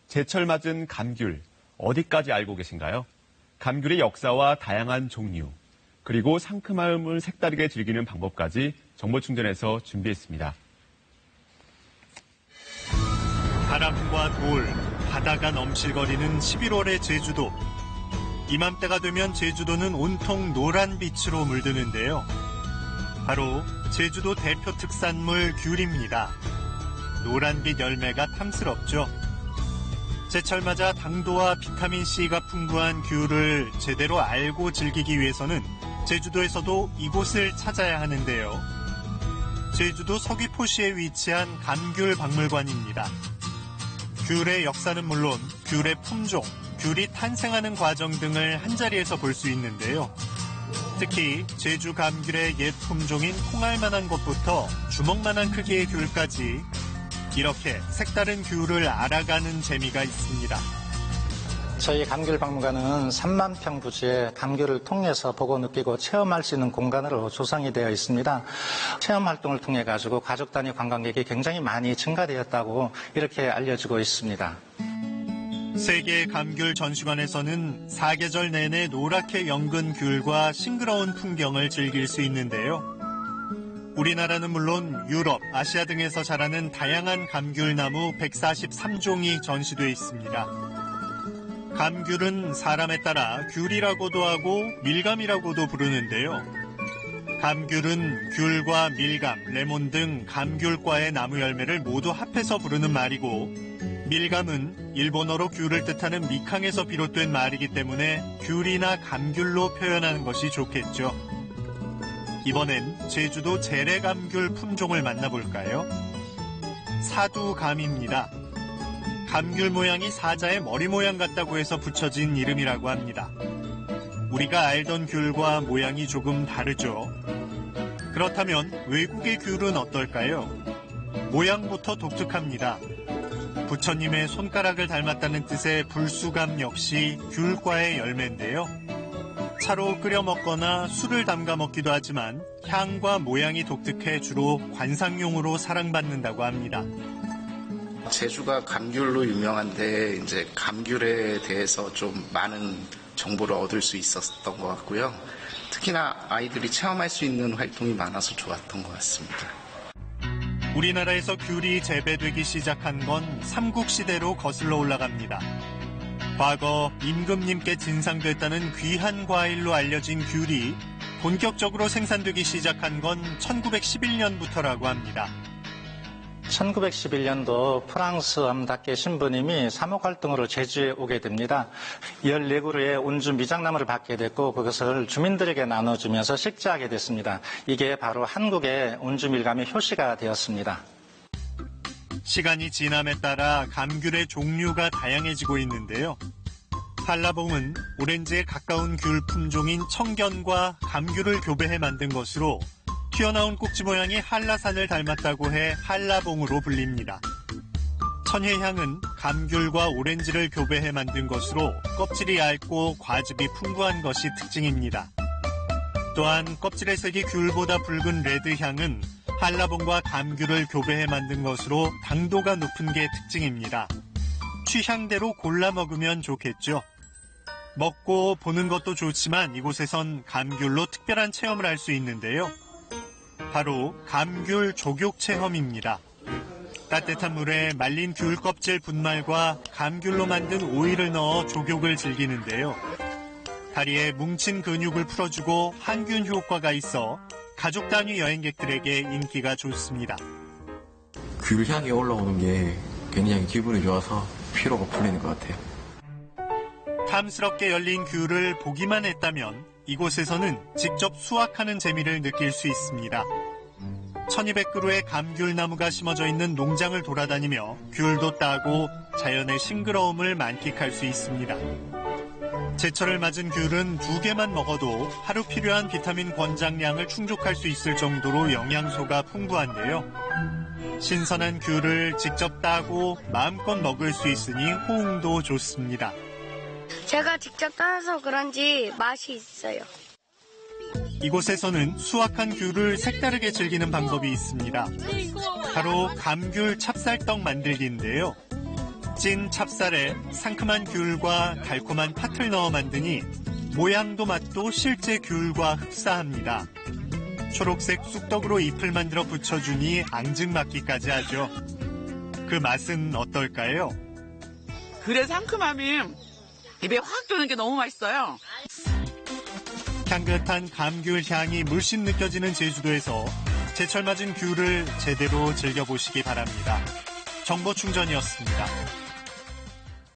제철 맞은 감귤, 어디까지 알고 계신가요? 감귤의 역사와 다양한 종류, 그리고 상큼함을 색다르게 즐기는 방법까지 정보충전에서 준비했습니다. 바람과 돌, 바다가 넘실거리는 11월의 제주도. 이맘때가 되면 제주도는 온통 노란 빛으로 물드는데요. 바로 제주도 대표 특산물 귤입니다. 노란빛 열매가 탐스럽죠. 제철 맞아 당도와 비타민C가 풍부한 귤을 제대로 알고 즐기기 위해서는 제주도에서도 이곳을 찾아야 하는데요. 제주도 서귀포시에 위치한 감귤 박물관입니다. 귤의 역사는 물론 귤의 품종, 귤이 탄생하는 과정 등을 한자리에서 볼 수 있는데요. 특히 제주 감귤의 옛 품종인 콩알만한 것부터 주먹만한 크기의 귤까지 이렇게 색다른 귤을 알아가는 재미가 있습니다. 저희 감귤박물관은 3만 평 부지의 감귤을 통해서 보고 느끼고 체험할 수 있는 공간으로 조성이 되어 있습니다. 체험 활동을 통해 가지고 가족 단위 관광객이 굉장히 많이 증가되었다고 이렇게 알려지고 있습니다. 세계 감귤 전시관에서는 사계절 내내 노랗게 연근 귤과 싱그러운 풍경을 즐길 수 있는데요. 우리나라는 물론 유럽, 아시아 등에서 자라는 다양한 감귤나무 143종이 전시돼 있습니다. 감귤은 사람에 따라 귤이라고도 하고 밀감이라고도 부르는데요. 감귤은 귤과 밀감, 레몬 등 감귤과의 나무 열매를 모두 합해서 부르는 말이고, 밀감은 일본어로 귤을 뜻하는 미캉에서 비롯된 말이기 때문에 귤이나 감귤로 표현하는 것이 좋겠죠. 이번엔 제주도 재래감귤 품종을 만나볼까요? 사두감입니다. 감귤 모양이 사자의 머리 모양 같다고 해서 붙여진 이름이라고 합니다. 우리가 알던 귤과 모양이 조금 다르죠. 그렇다면 외국의 귤은 어떨까요? 모양부터 독특합니다. 부처님의 손가락을 닮았다는 뜻의 불수감 역시 귤과의 열매인데요. 차로 끓여 먹거나 술을 담가 먹기도 하지만 향과 모양이 독특해 주로 관상용으로 사랑받는다고 합니다. 제주가 감귤로 유명한데 이제 감귤에 대해서 좀 많은 정보를 얻을 수 있었던 것 같고요. 특히나 아이들이 체험할 수 있는 활동이 많아서 좋았던 것 같습니다. 우리나라에서 귤이 재배되기 시작한 건 삼국시대로 거슬러 올라갑니다. 과거 임금님께 진상됐다는 귀한 과일로 알려진 귤이 본격적으로 생산되기 시작한 건 1911년부터라고 합니다. 1911년도 프랑스 암닭계 신부님이 사목활동으로 제주에 오게 됩니다. 14그루의 온주 미장나무를 받게 됐고 그것을 주민들에게 나눠주면서 식재하게 됐습니다. 이게 바로 한국의 온주 밀감의 효시가 되었습니다. 시간이 지남에 따라 감귤의 종류가 다양해지고 있는데요. 한라봉은 오렌지에 가까운 귤 품종인 청견과 감귤을 교배해 만든 것으로 튀어나온 꼭지 모양이 한라산을 닮았다고 해 한라봉으로 불립니다. 천혜향은 감귤과 오렌지를 교배해 만든 것으로 껍질이 얇고 과즙이 풍부한 것이 특징입니다. 또한 껍질의 색이 귤보다 붉은 레드향은 한라봉과 감귤을 교배해 만든 것으로 당도가 높은 게 특징입니다. 취향대로 골라 먹으면 좋겠죠. 먹고 보는 것도 좋지만 이곳에선 감귤로 특별한 체험을 할 수 있는데요. 바로 감귤 조격 체험입니다. 따뜻한 물에 말린 귤 껍질 분말과 감귤로 만든 오일을 넣어 조격을 즐기는데요. 다리에 뭉친 근육을 풀어주고 항균 효과가 있어 가족 단위 여행객들에게 인기가 좋습니다. 귤 향이 올라오는 게 굉장히 기분이 좋아서 피로가 풀리는 것 같아요. 탐스럽게 열린 귤을 보기만 했다면 이곳에서는 직접 수확하는 재미를 느낄 수 있습니다. 1200그루의 감귤나무가 심어져 있는 농장을 돌아다니며 귤도 따고 자연의 싱그러움을 만끽할 수 있습니다. 제철을 맞은 귤은 2개만 먹어도 하루 필요한 비타민 권장량을 충족할 수 있을 정도로 영양소가 풍부한데요. 신선한 귤을 직접 따고 마음껏 먹을 수 있으니 호응도 좋습니다. 제가 직접 따서 그런지 맛이 있어요. 이곳에서는 수확한 귤을 색다르게 즐기는 방법이 있습니다. 바로 감귤 찹쌀떡 만들기인데요. 찐 찹쌀에 상큼한 귤과 달콤한 팥을 넣어 만드니 모양도 맛도 실제 귤과 흡사합니다. 초록색 쑥떡으로 잎을 만들어 붙여주니 앙증맞기까지 하죠. 그 맛은 어떨까요? 귤의 상큼함이 입에 확 도는 게 너무 맛있어요. 향긋한 감귤 향이 물씬 느껴지는 제주도에서 제철 맞은 귤을 제대로 즐겨보시기 바랍니다. 정보충전이었습니다.